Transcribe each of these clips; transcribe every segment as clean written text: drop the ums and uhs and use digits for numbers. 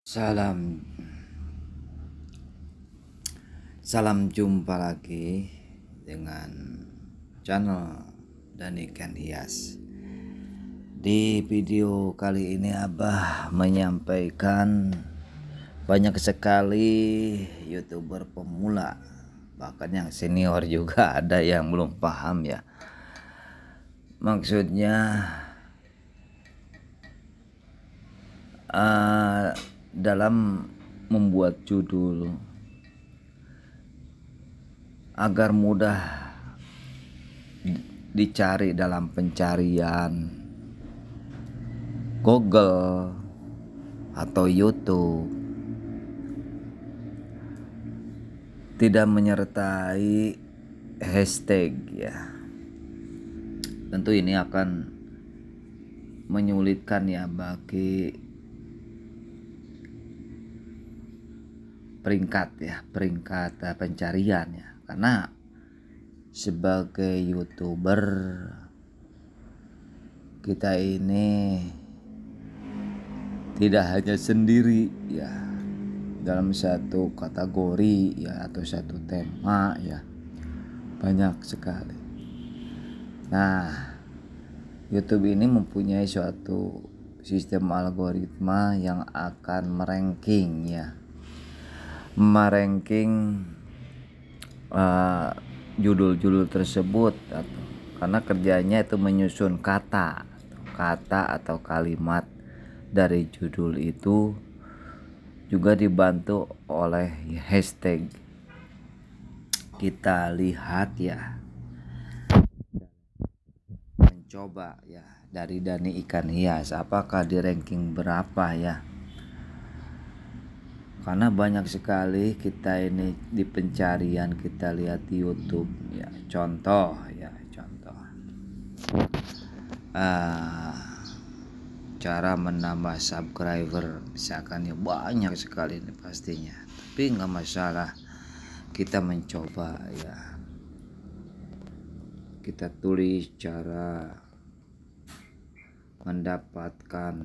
Salam salam jumpa lagi dengan channel dan ikan hias. Di video kali ini Abah menyampaikan banyak sekali YouTuber pemula, bahkan yang senior juga ada yang belum paham ya. Maksudnya dalam membuat judul agar mudah dicari dalam pencarian Google atau YouTube, tidak menyertai hashtag ya. Tentu ini akan menyulitkan ya bagi peringkat pencarian ya, karena sebagai YouTuber kita ini tidak hanya sendiri ya dalam satu kategori ya atau satu tema ya, banyak sekali. Nah, YouTube ini mempunyai suatu sistem algoritma yang akan meranking judul-judul tersebut, karena kerjanya itu menyusun kata atau kalimat dari judul itu, juga dibantu oleh hashtag. Kita lihat ya, mencoba ya dari Dani Ikan Hias, apakah di ranking berapa ya, karena banyak sekali kita ini di pencarian kita lihat di YouTube ya. Contoh cara menambah subscriber misalkan ya, banyak sekali ini pastinya, tapi nggak masalah, kita mencoba ya. Kita tulis cara mendapatkan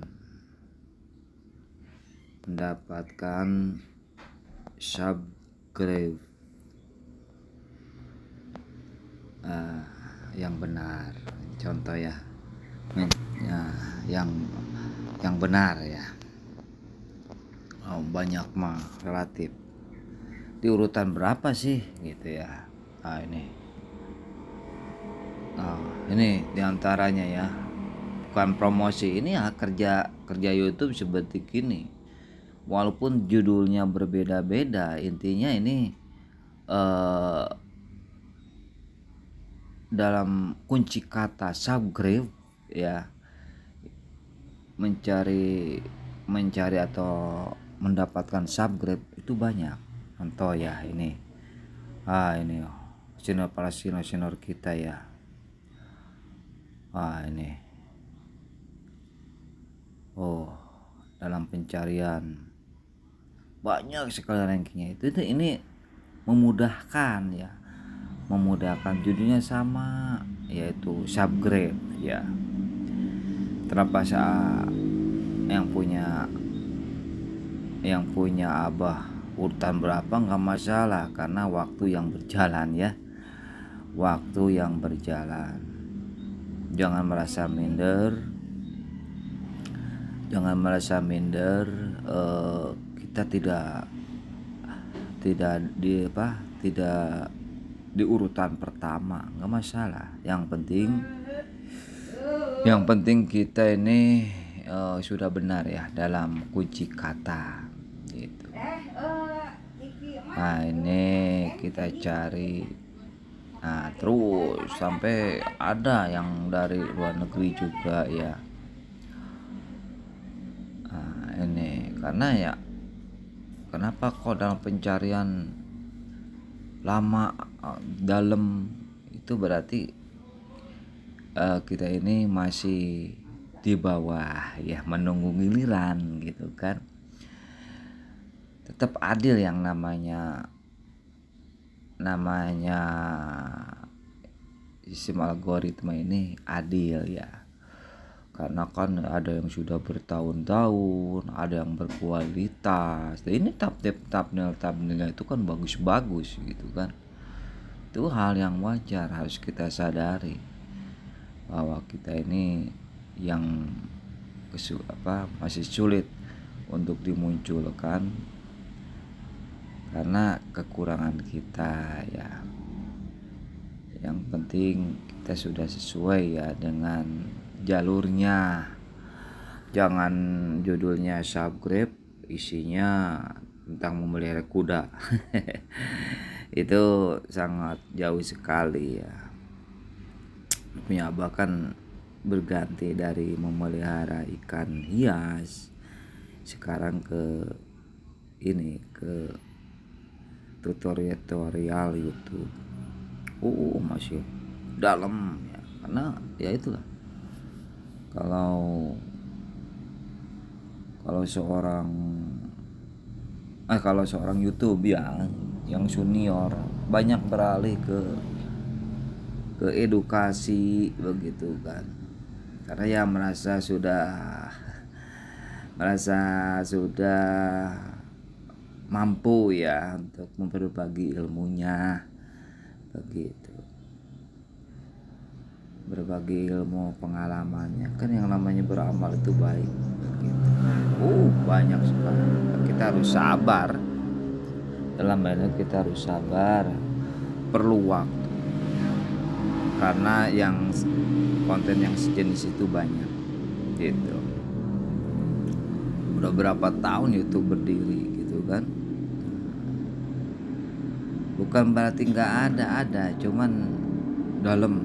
subscribe yang benar, contoh ya, yang benar ya. Banyak mah relatif di urutan berapa sih gitu ya. Ini diantaranya ya, bukan promosi, ini ya kerja YouTube seperti gini. Walaupun judulnya berbeda-beda, intinya ini dalam kunci kata subscribe ya, mencari atau mendapatkan subscribe itu banyak. Contoh ya, ini senior kita ya. Ini dalam pencarian banyak sekali rankingnya itu ini memudahkan judulnya sama, yaitu subscribe ya. Terlepas yang punya Abah urutan berapa nggak masalah, karena waktu yang berjalan ya, jangan merasa minder, kita tidak di urutan pertama, nggak masalah. Yang penting kita ini sudah benar ya dalam kunci kata gitu. Nah, ini kita cari terus sampai ada yang dari luar negeri juga ya. Ini karena ya, kenapa kok dalam pencarian lama dalam itu, berarti kita ini masih di bawah ya, menunggu giliran gitu kan. Tetap adil yang namanya sistem algoritma ini, adil ya. karena kan ada yang sudah bertahun-tahun, ada yang berkualitas. Dan ini thumbnail itu kan bagus-bagus gitu kan. Itu hal yang wajar, harus kita sadari bahwa kita ini yang masih sulit untuk dimunculkan karena kekurangan kita ya. Yang penting kita sudah sesuai ya dengan jalurnya. Jangan judulnya subscribe isinya tentang memelihara kuda. Itu sangat jauh sekali ya. Punya abah kan berganti dari memelihara ikan hias sekarang ke tutorial YouTube. Masih dalam ya, karena ya itulah, kalau seorang YouTube ya yang senior banyak beralih ke edukasi begitu kan, karena ya merasa sudah mampu ya untuk berbagi ilmunya begitu, berbagi ilmu pengalamannya. Kan yang namanya beramal itu baik begitu. Banyak sekali. Kita harus sabar, dalam hal kita harus sabar, perlu waktu, karena yang konten yang sejenis itu banyak gitu. Udah berapa tahun YouTube berdiri gitu kan. Bukan berarti nggak ada, cuman dalam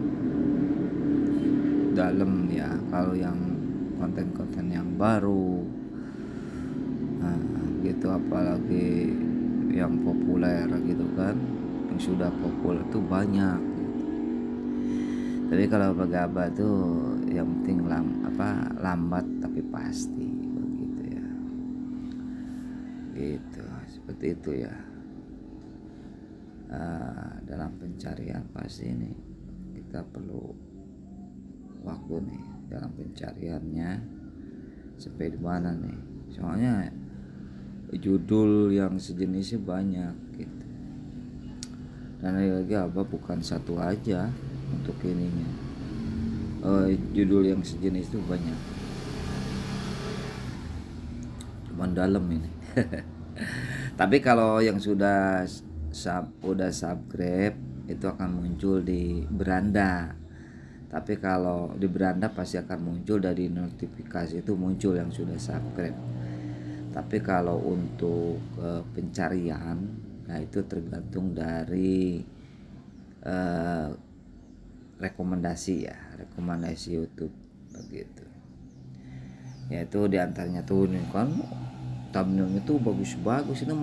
ya. Kalau yang konten-konten yang baru gitu, apalagi yang populer gitu kan, yang sudah populer tuh banyak gitu. Tapi kalau Bagaba tuh yang penting lambat tapi pasti begitu ya. Gitu, seperti itu ya. Dalam pencarian pasti ini kita perlu waktu nih dalam pencariannya sampai di mana nih, soalnya judul yang sejenisnya banyak gitu. Dan lagi bukan satu aja untuk ininya, judul yang sejenis itu banyak, cuman dalam ini. Tapi kalau yang sudah subscribe itu akan muncul di beranda. Tapi kalau di beranda pasti akan muncul dari notifikasi, itu muncul yang sudah subscribe. Tapi kalau untuk pencarian, nah itu tergantung dari rekomendasi YouTube begitu. Yaitu diantaranya tuh nih kan thumbnailnya tuh bagus-bagus, itu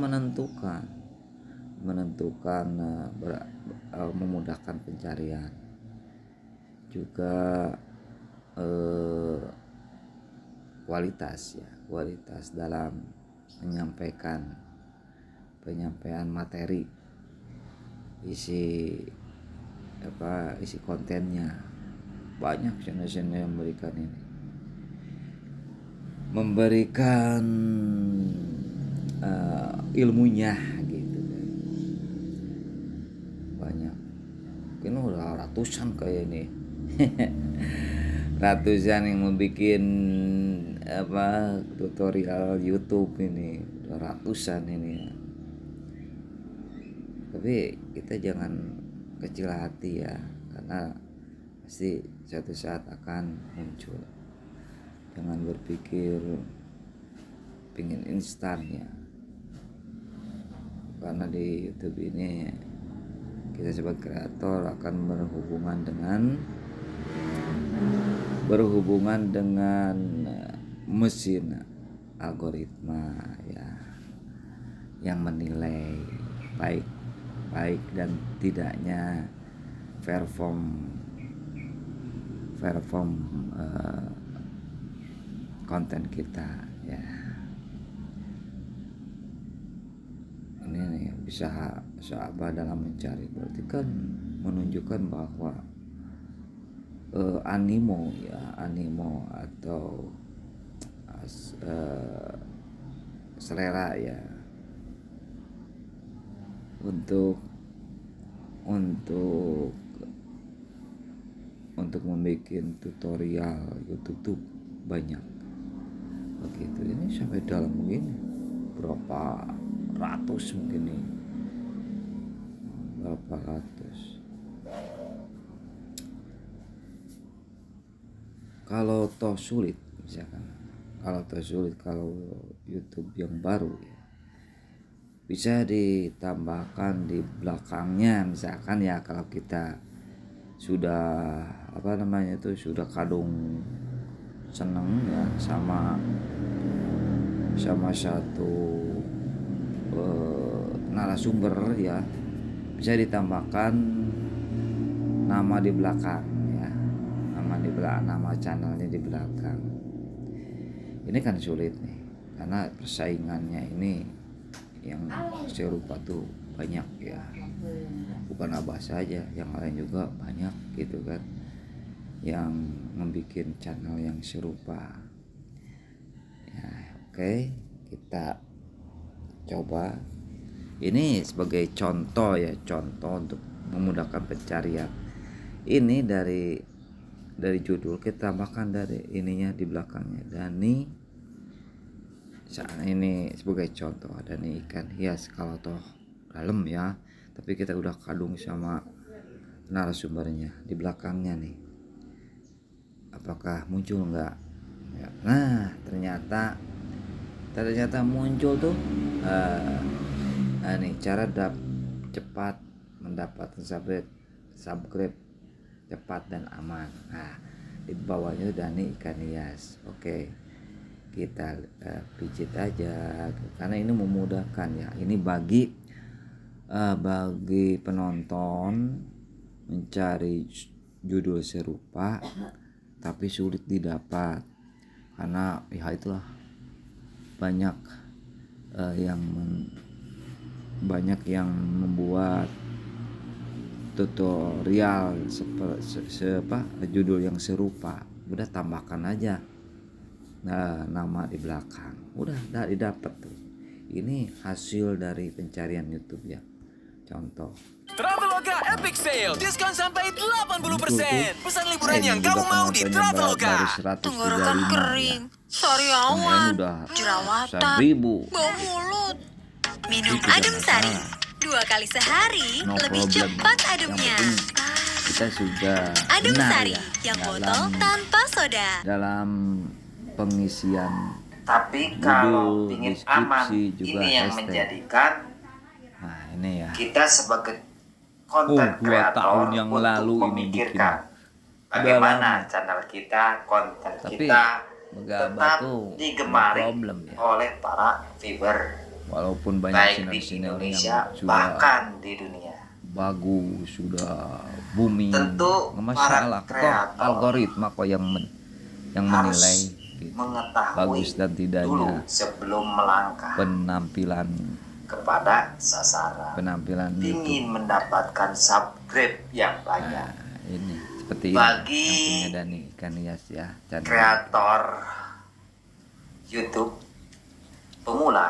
memudahkan pencarian juga, kualitas dalam penyampaian materi, isi kontennya. Banyak channel-channel yang memberikan ilmunya gitu kan. Banyak, mungkin udah ratusan kayak ini. Ratusan yang membuat tutorial YouTube ini, udah ratusan ini ya. Tapi kita jangan kecil hati ya, karena pasti suatu saat akan muncul. Jangan berpikir pingin instan ya, karena di YouTube ini kita sebagai kreator akan berhubungan dengan mesin algoritma ya, yang menilai baik dan tidaknya perform konten kita ya. Ini nih bisa sahabat dalam mencari, berarti kan menunjukkan bahwa animo ya, animo atau eh, selera ya, untuk untuk membuat tutorial YouTube tuh banyak begitu. Ini sampai dalam mungkin berapa ratus, mungkin nih berapa ratus. Kalau toh sulit, misalkan kalau YouTube yang baru ya, bisa ditambahkan di belakangnya, misalkan ya kalau kita sudah sudah kadung seneng ya sama satu narasumber ya, bisa ditambahkan nama di belakang ya, nama channelnya di belakang. Ini kan sulit nih, karena persaingannya ini yang serupa tuh banyak ya, bukan Abah saja, yang lain juga banyak gitu kan, yang membuat channel yang serupa ya. Oke, kita coba ini sebagai contoh ya, contoh untuk memudahkan pencarian. Ini dari judul kita tambahkan dari ininya di belakangnya, Dani. Saat ini sebagai contoh, ada nih ikan hias kalau toh dalam ya, tapi kita udah kadung sama narasumbernya di belakangnya nih, apakah muncul enggak ya. Nah ternyata muncul tuh. Nah nih cara cepat mendapatkan subscribe cepat dan aman. Nah di bawahnya udah nih ikan hias. Oke, kita pijit aja karena ini memudahkan ya. Ini bagi penonton mencari judul serupa tapi sulit didapat, karena ya itulah banyak yang membuat tutorial judul yang serupa. Udah tambahkan aja nama di belakang, udah didapat tuh. Ini hasil dari pencarian YouTube ya, contoh. Traveloka Epic Sale, diskon sampai 80%. Pesan liburan yang kamu mau di Traveloka. Tenggorokan kering, sariawan, jerawatan, bau mulut. Minum adem sari 2 kali sehari, lebih cepat ademnya. Kita sudah adem sari yang botol tanpa soda. Dalam pengisian, tapi kalau ingin aman, ini yang menjadikan ini ya, kita sebagai konten kreator yang untuk lalu memikirkan bagaimana channel kita, konten kita tetap digemari oleh para viewer, walaupun banyak baik di Indonesia bahkan di dunia. Bagus, sudah booming. Tentu masalah para algoritma kok yang menilai gitu, mengetahui bagus dan tidaknya dulu sebelum melangkah penampilan kepada sasaran. Ingin mendapatkan subscribe yang banyak. Ini seperti bagi ini yang punya Dani ikan hias ya, kreator YouTube pemula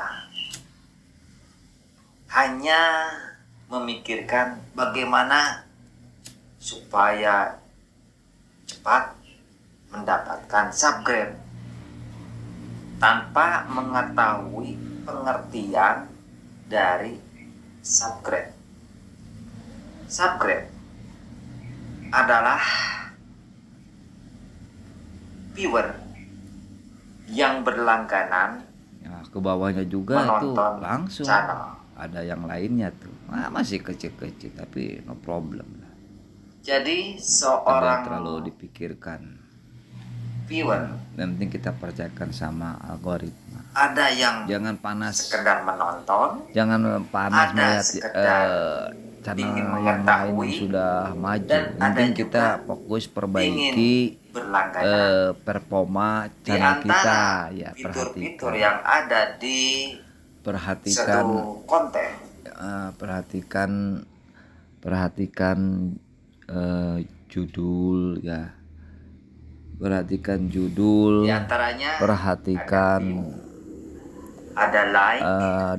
hanya memikirkan bagaimana supaya cepat mendapatkan subscribe tanpa mengetahui pengertian dari subscribe. Subscribe adalah viewer yang berlangganan ya, ke bawahnya juga tuh langsung channel. Ada yang lainnya tuh masih kecil-kecil tapi no problem lah. Jadi seorang tidak terlalu dipikirkan viewer, yang penting kita percayakan sama algoritma. Ada yang jangan panas sekedar menonton, jangan panas melihat channel yang lain yang sudah maju. Penting kita fokus perbaiki performa channel kita ya. Fitur-fitur yang ada di satu konten, perhatikan judul ya, perhatikan judul, Di antaranya perhatikan ada like,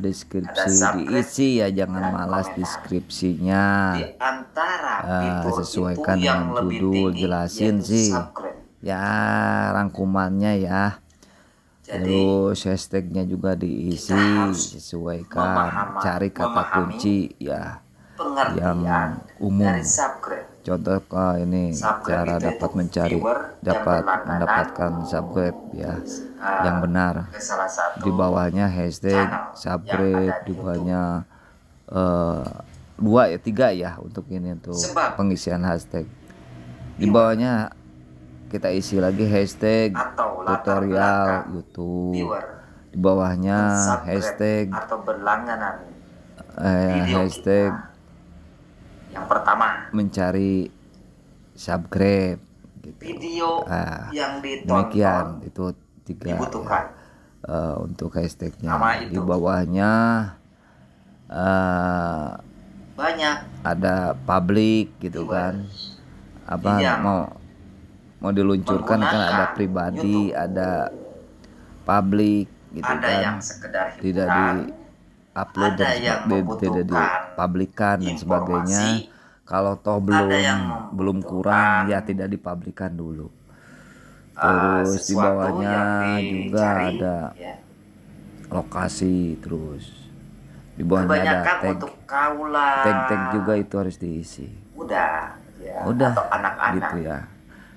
deskripsi ada subscribe, diisi ya, jangan dan malas komentar. deskripsinya. Di antara fitur Sesuaikan itu yang dengan lebih judul, tinggi jelasin yaitu sih subscribe. ya rangkumannya ya. Jadi Terus hashtagnya juga diisi, kita harus sesuaikan, cari kata memahami kunci ya yang pengertian umum. dari subscribe. Contoh ini Subscribe cara itu dapat viewer mencari, yang dapat berlangganan mendapatkan subscribe ya yang benar. Ke salah satu Di bawahnya hashtag channel subscribe, yang ada di di bawahnya 3 ya untuk ini, untuk Sebab pengisian hashtag. Di bawahnya kita isi lagi hashtag atau latar tutorial belakang YouTube. viewer Di bawahnya subscribe hashtag atau berlangganan video hashtag kita. Yang pertama, mencari subscribe gitu. video yang Demikian ditonton itu 3 dibutuhkan. untuk hashtagnya. Nama Di itu. bawahnya Banyak ada public gitu kan, apa yang mau diluncurkan kan, ada menggunakan pribadi, YouTube. ada public gitu ada kan, yang sekedar tidak hiburan, di upload ada dan yang tidak membutuhkan dipublikan dan sebagainya. informasi, Kalau toh yang belum membutuhkan kurang ya tidak dipublikan dulu. Terus di sesuatu bawahnya yang juga dicari, ada ya. lokasi, terus di bawahnya ada Kebanyakan tag, untuk kaula tag juga itu harus diisi. muda ya, Udah atau anak-anak gitu ya.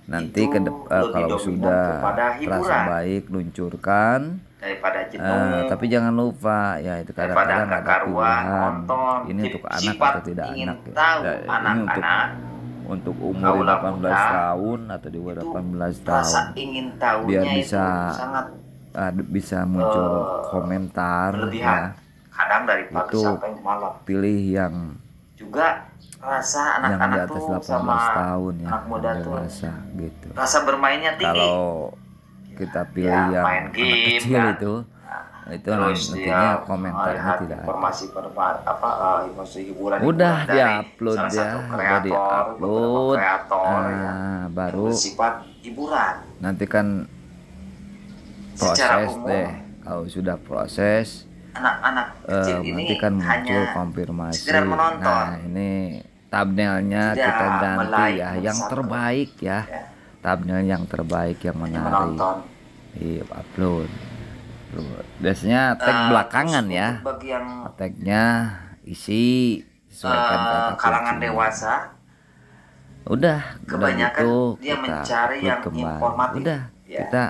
Nanti itu lebih kalau dominan sudah kepada terasa hiburan baik, luncurkan. daripada jenuh, Tapi jangan lupa ya, itu daripada kadang-kadang nggak ada karuan pilihan. nonton. Ini untuk anak Sifat atau tidak ingin anak ya. tahu Nah, ini anak-anak untuk umur kaula 18 muda, tahun atau di bawah itu 18 rasa tahun. ingin tahunya Biar itu bisa sangat bisa muncul komentar berlebihan. ya. Kadang dari pagi Itu sampai malam. Pilih yang Juga rasa yang di anak-anak atas tuh 18 sama tahun ya, anak muda yang tuh dewasa gitu. rasa bermainnya tinggi. Kalau kita pilih Ya, yang main anak game, kecil kan. itu Terus nantinya dia komentarnya melihat tidak ada. informasi informasi hiburan Udah dari di-upload salah ya, satu udah kreator, di-upload. beberapa kreator ya, Baru bersifat hiburan. nanti kan Secara proses umum, deh. Kalau sudah proses, anak-anak kecil ini nanti kan muncul hanya konfirmasi. sekedar menonton. Nah ini thumbnailnya Tidak kita ganti melike, ya, yang subscribe. terbaik ya. Ya. Thumbnail yang terbaik, yang Hanya menarik. menonton. Iya, upload. Biasanya tag belakangan Terus ya. untuk bagi yang Tagnya isi, sesuaikan kata kalangan kuncinya. dewasa, Udah kebanyakan gitu dia kita mencari upload yang kembali. informatif. Udah Ya. kita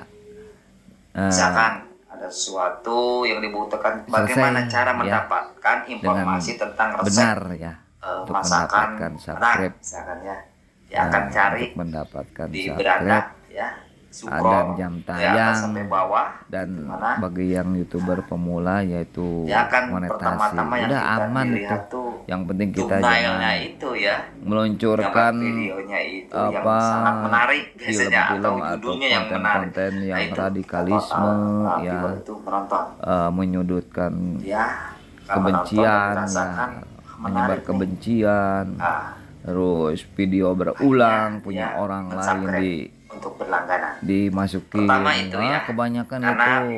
misalkan ada sesuatu yang dibutuhkan, selesai, bagaimana cara ya, mendapatkan informasi tentang resep benar ya untuk masakan mendapatkan anak, subscribe. misalkan ya, dia akan cari Untuk mendapatkan di subscribe beranda ya, dan scroll jam dari atas tayang, sampai bawah, dan gimana? bagi yang YouTuber pemula yaitu Dia akan monetasi. pertama-tama yang Udah kita aman itu. dilihat tuh Yang penting kita thumbnailnya jangan itu ya, meluncurkan gambar videonya itu yang apa sangat menarik biasanya, atau film-film atau judulnya yang menarik. konten-konten yang Nah, itu radikalisme ya, viewer itu menonton menyudutkan ya, kalau kebencian menonton ya, dirasakan menyebar menarik nih. kebencian, Ah, terus video berulang ya, punya orang lain subscribe untuk berlangganan. dimasukin. Pertama itu ya, Kebanyakan karena itu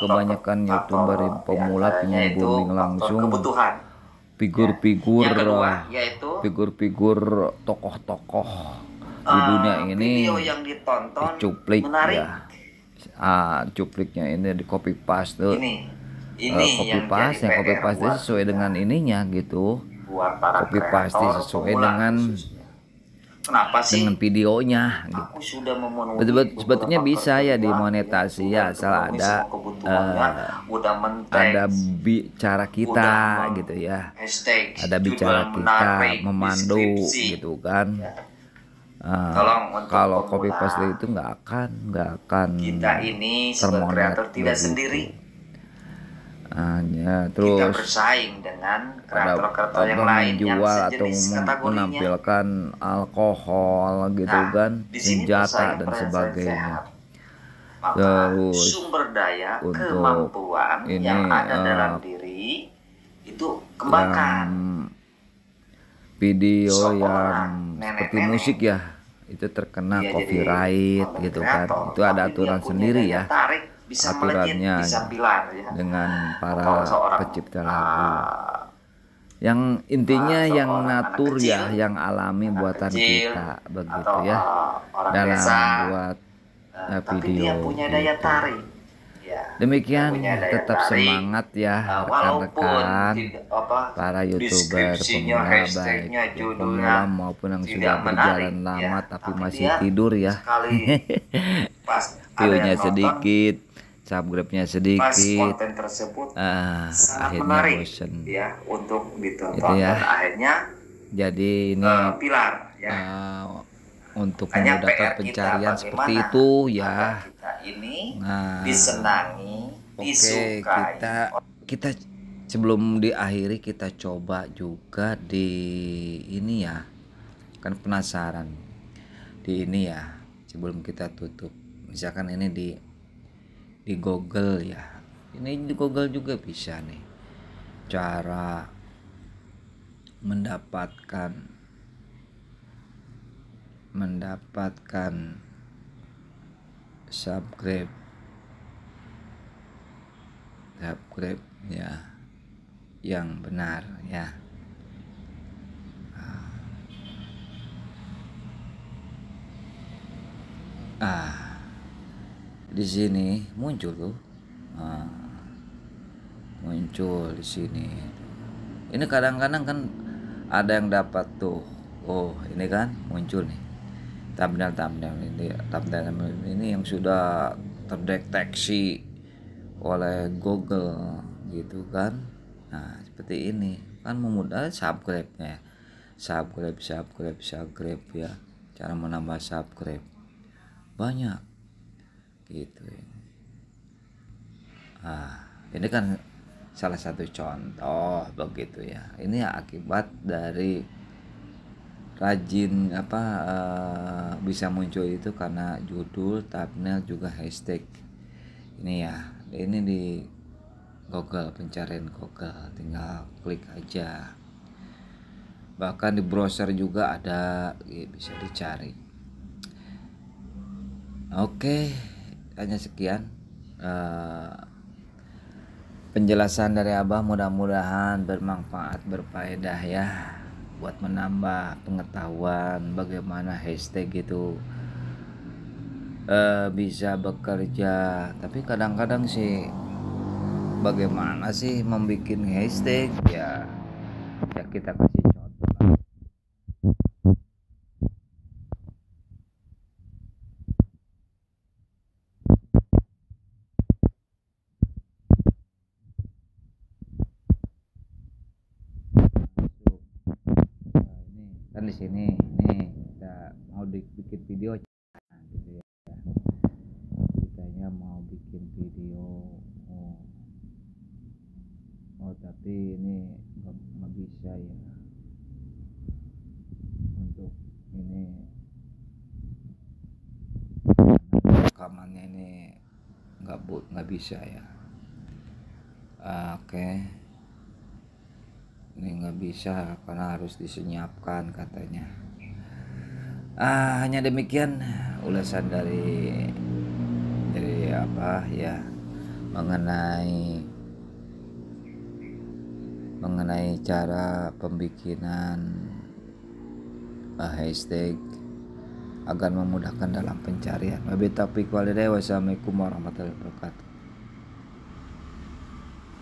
kebanyakan YouTuber yang pemula diantaranya pengen itu booming faktor langsung kebutuhan. figur-figur Yang kedua yaitu figur-figur tokoh-tokoh di dunia ini video yang ditonton dicuplik menarik. ya. Cupliknya ini di copy paste. Ini Copy yang paste, jadi yang copy PR paste buat sesuai dengan ininya gitu. buat para Copy paste kreator sesuai pemula dengan khususnya. Kenapa sih? dengan videonya gitu. Aku sudah memenuhi Sebetulnya beberapa bisa ya kriteria, dimonetasi yaitu ya, untuk asal memenuhi ada semua kebutuhannya, udah men-tag, ada bicara kita udah gitu ya, hashtag, ada judul bicara yang kita menarik, memandu deskripsi. gitu kan. Ya. Tolong untuk Kalau pemula, copy paste itu nggak akan kita ini sebagai termonet kreator tidak begitu. sendiri. Ya, Kita terus bersaing dengan ada kreator-kreator yang apa, lain yang menjual atau sejenis kategorinya. menampilkan alkohol gitu Nah, kan, di sini senjata bersaing dan perasaan sebagainya. sehat. Maka Terus sumber daya untuk kemampuan ini, yang ada dalam diri itu kembangkan. Yang video Seorang yang nenek-nenek seperti musik ya, itu terkena Dia jadi copyright konten gitu kan. kreator, Itu ada tapi dia aturan punya sendiri daya ya, tarik, bisa melejit, aturannya bisa pilar ya. dengan para Kalau seorang pencipta lagu. Yang intinya yang seorang anak natur kecil, ya, yang alami anak buatan kecil, kita begitu atau ya, orang dalam desa, membuat tapi video dia punya daya gitu. tarik. Ya, Demikian, punya daya tetap tarik, semangat ya walaupun rekan-rekan, tidak apa para YouTuber deskripsinya, pemula, baik hashtagnya, yang judulnya pemula maupun yang tidak sudah berjalan menarik, lama ya, tapi tapi masih dia tidur ya. sekali pas ada View-nya yang nonton, sedikit, subscribe-nya pas sedikit, konten tersebut sangat akhirnya menarik bosen. ya untuk ditonton Itu ya. dan akhirnya Jadi ini pilar ya. untuk Hanya memudahkan PR kita pencarian seperti bagaimana itu ya. agar kita ini Nah, disenangi, Oke, disukai. kita sebelum diakhiri kita coba juga di ini ya. Kan penasaran. Di ini ya, sebelum kita tutup. Misalkan ini di Google ya. Ini di Google juga bisa nih. Cara mendapatkan subscribe ya yang benar ya. Di sini muncul tuh, muncul di sini. Ini kadang-kadang kan ada yang dapat tuh, oh ini kan muncul nih thumbnail ini yang sudah terdeteksi oleh Google gitu kan. Nah seperti ini kan memudahkan subscribe-nya, subscribe ya. Cara menambah subscribe banyak gitu. Ini kan salah satu contoh begitu ya. Ini akibat dari rajin bisa muncul itu karena judul, thumbnail juga hashtag. Ini ya, ini di Google, pencarian Google, tinggal klik aja. Bahkan di browser juga ada, bisa dicari. Oke, hanya sekian penjelasan dari Abah, mudah-mudahan bermanfaat, berfaedah ya, buat menambah pengetahuan bagaimana hashtag itu bisa bekerja. Tapi kadang-kadang sih bagaimana sih membuat hashtag ya kita kasih contoh lah. Kan di sini nih kita mau bikin video gitu ya. Ceritanya mau bikin video, tapi ini nggak bisa ya untuk ini rekamannya ini nggak bisa ya. Oke. Ini nggak bisa karena harus disenyapkan katanya. Hanya demikian ulasan dari apa ya mengenai cara pembikinan hashtag agar memudahkan dalam pencarian. Wabillahi taufiq walhidayah. Wassalamualaikum warahmatullahi wabarakatuh.